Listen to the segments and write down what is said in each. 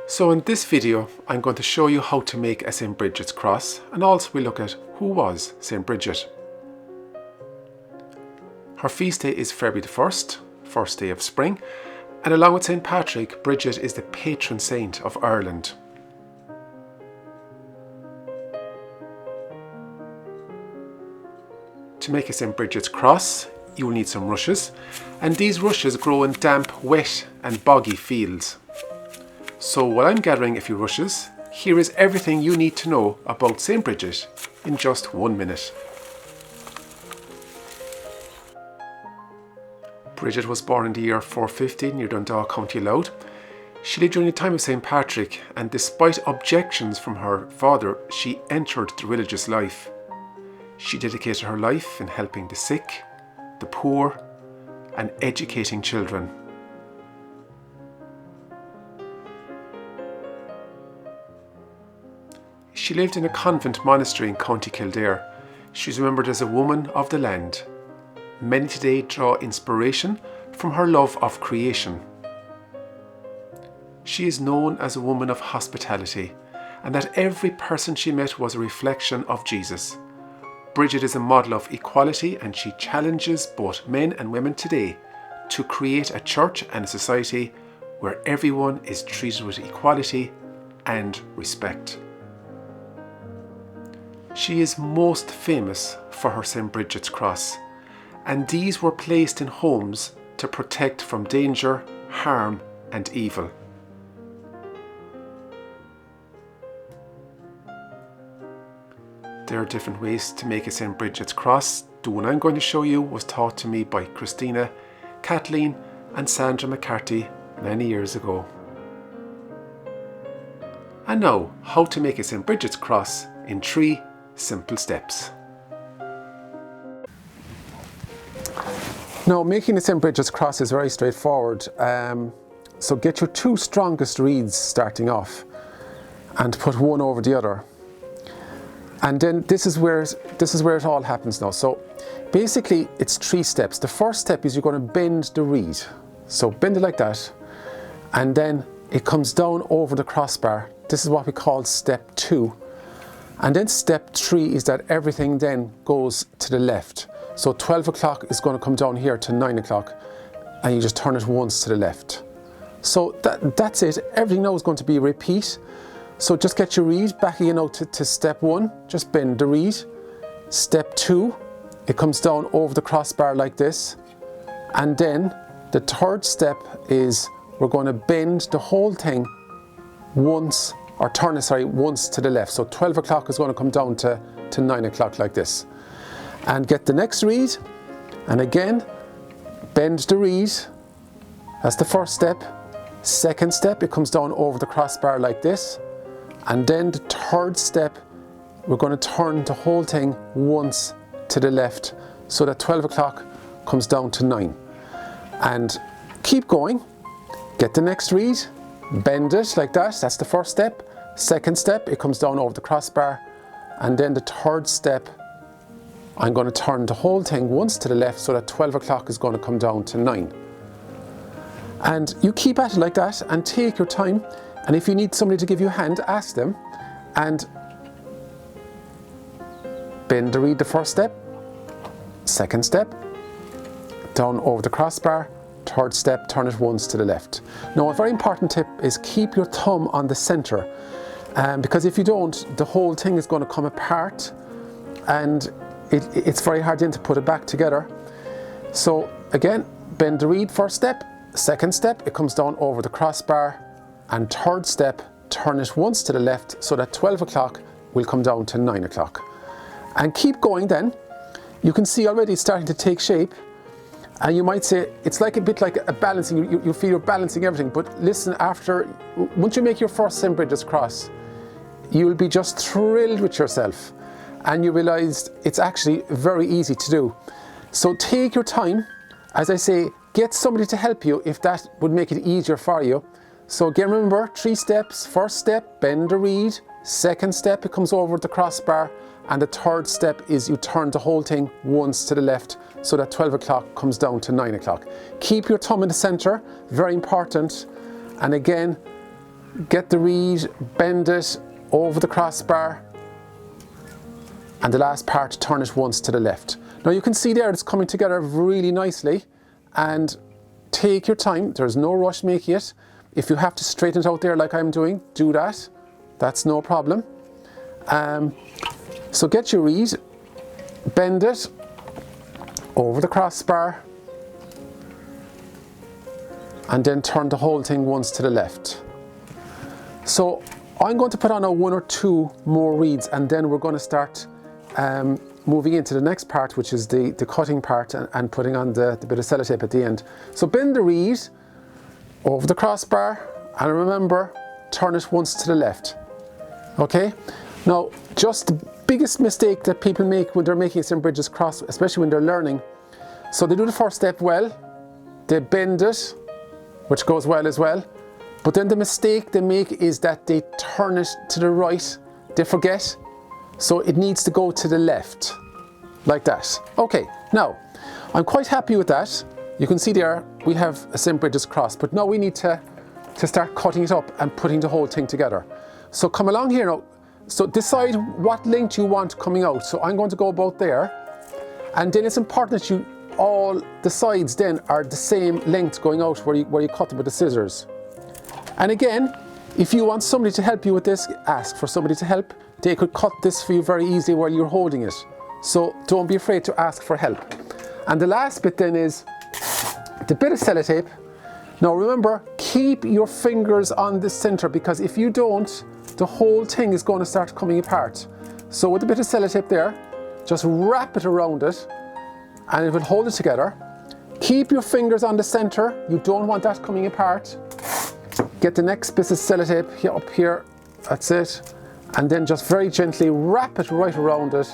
So in this video, I'm going to show you how to make a St Brigid's cross, and also we'll look at who was St Brigid. Her feast day is February the 1st, first day of spring, and along with St Patrick, Brigid is the patron saint of Ireland. To make a St Brigid's cross, you will need some rushes, and these rushes grow in damp, wet and boggy fields. So while I'm gathering a few rushes, here is everything you need to know about St Brigid in just 1 minute. Brigid was born in the year 450 near Dundalk, County Louth. She lived during the time of St Patrick, and despite objections from her father, she entered the religious life. She dedicated her life in helping the sick, the poor, and educating children. She lived in a convent monastery in County Kildare. She is remembered as a woman of the land. Many today draw inspiration from her love of creation. She is known as a woman of hospitality, and that every person she met was a reflection of Jesus. Brigid is a model of equality, and she challenges both men and women today to create a church and a society where everyone is treated with equality and respect. She is most famous for her St Brigid's cross, and these were placed in homes to protect from danger, harm and evil. There are different ways to make a St Brigid's cross. The one I'm going to show you was taught to me by Christina, Kathleen and Sandra McCarthy many years ago. And now, how to make a St Brigid's cross in 3 simple steps. Now, making a St Brigid's cross is very straightforward. So get your 2 strongest reeds starting off and put one over the other. And then this is where it all happens now. So basically it's 3 steps. The first step is you're going to bend the reed. So bend it like that, and then it comes down over the crossbar. This is what we call step 2. And then step 3 is that everything then goes to the left. So 12 o'clock is going to come down here to 9 o'clock, and you just turn it once to the left. So that's it. Everything now is going to be a repeat. So just get your reed back again out to step 1, just bend the reed. Step 2, it comes down over the crossbar like this. And then the third step is we're going to bend the whole thing once, or turn it, once to the left. So 12 o'clock is going to come down to 9 o'clock like this. And get the next reed, and again, bend the reed. That's the first step. Second step, it comes down over the crossbar like this. And then the third step, we're going to turn the whole thing once to the left, so that 12 o'clock comes down to 9. And keep going. Get the next reed, bend it like that. That's the first step. Second step, it comes down over the crossbar. And then the third step, I'm going to turn the whole thing once to the left, so that 12 o'clock is going to come down to 9. And you keep at it like that and take your time. And if you need somebody to give you a hand, ask them. And bend the reed the first step, second step, down over the crossbar, third step, turn it once to the left. Now, a very important tip is keep your thumb on the center, because if you don't, the whole thing is going to come apart, and it's very hard then to put it back together. So again, bend the reed first step, second step, it comes down over the crossbar, and third step, turn it once to the left, so that 12 o'clock will come down to 9 o'clock. And keep going then. You can see already it's starting to take shape. And you might say, it's like a bit like a balancing, you feel you're balancing everything. But listen, once you make your first St Brigid's cross, you'll be just thrilled with yourself. And you realise it's actually very easy to do. So take your time. As I say, get somebody to help you if that would make it easier for you. So again, remember, 3 steps. First step, bend the reed. Second step, it comes over the crossbar. And the third step is you turn the whole thing once to the left, so that 12 o'clock comes down to 9 o'clock. Keep your thumb in the center, very important. And again, get the reed, bend it over the crossbar, and the last part, turn it once to the left. Now you can see there it's coming together really nicely, and take your time, there's no rush making it. If you have to straighten it out there like I'm doing, do that, that's no problem. So get your reed, bend it over the crossbar, and then turn the whole thing once to the left. So I'm going to put on 1 or 2 more reeds, and then we're going to start moving into the next part, which is the cutting part, and putting on the bit of sellotape at the end. So bend the reed over the crossbar, and remember, turn it once to the left. Okay? Now, just the biggest mistake that people make when they're making a St Brigid's Cross, especially when they're learning, so they do the first step well, they bend it, which goes well as well, but then the mistake they make is that they turn it to the right, they forget, so it needs to go to the left, like that. Okay, now, I'm quite happy with that. You can see there, we have a St Brigid's Cross, but now we need to start cutting it up and putting the whole thing together. So come along here now, so decide what length you want coming out. So I'm going to go about there, and then it's important that all the sides then are the same length going out where you cut them with the scissors. And again, if you want somebody to help you with this, ask for somebody to help. They could cut this for you very easily while you're holding it. So don't be afraid to ask for help. And the last bit then is the bit of sellotape. Now remember, keep your fingers on the center, because if you don't, the whole thing is going to start coming apart. So with a bit of sellotape there, just wrap it around it, and it will hold it together. Keep your fingers on the center, you don't want that coming apart. Get the next bit of sellotape here, up here, that's it. And then just very gently wrap it right around it.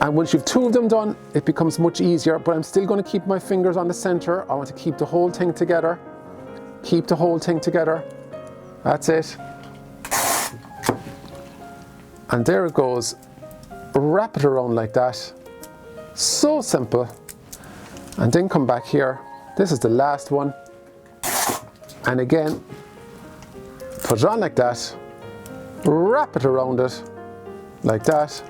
And once you've 2 of them done, it becomes much easier, but I'm still going to keep my fingers on the center. I want to keep the whole thing together. Keep the whole thing together. That's it. And there it goes. Wrap it around like that. So simple. And then come back here. This is the last one. And again, put it on like that. Wrap it around it like that.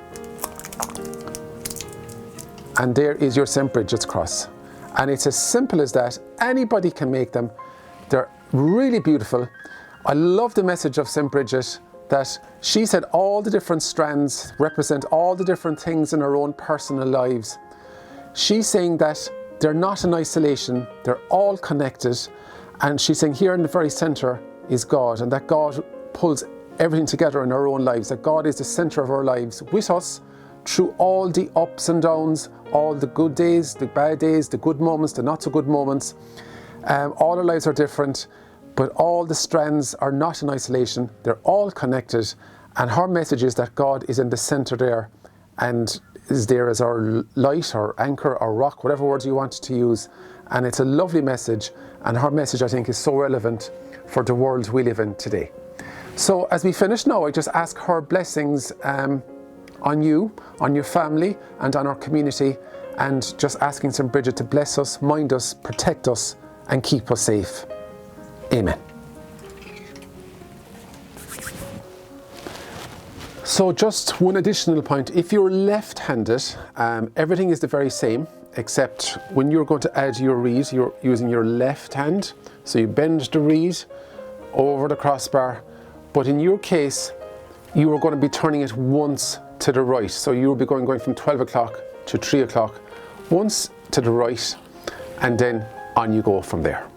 And there is your St Brigid's Cross. And it's as simple as that. Anybody can make them. They're really beautiful. I love the message of St Brigid, that she said all the different strands represent all the different things in her own personal lives. She's saying that they're not in isolation, they're all connected. And she's saying here in the very center is God, and that God pulls everything together in our own lives, that God is the center of our lives with us through all the ups and downs, all the good days, the bad days, the good moments, the not so good moments. All our lives are different, but all the strands are not in isolation, they're all connected. And her message is that God is in the center there, and is there as our light, or anchor, or rock, whatever words you want to use. And it's a lovely message, and her message, I think, is so relevant for the world we live in today. So as we finish now, I just ask her blessings on you, on your family, and on our community, and just asking St Brigid to bless us, mind us, protect us, and keep us safe. Amen. So just one additional point. If you're left-handed, everything is the very same, except when you're going to add your reed, you're using your left hand. So you bend the reed over the crossbar, but in your case, you are going to be turning it once to the right. So you will be going from 12 o'clock to 3 o'clock, once to the right, and then on you go from there.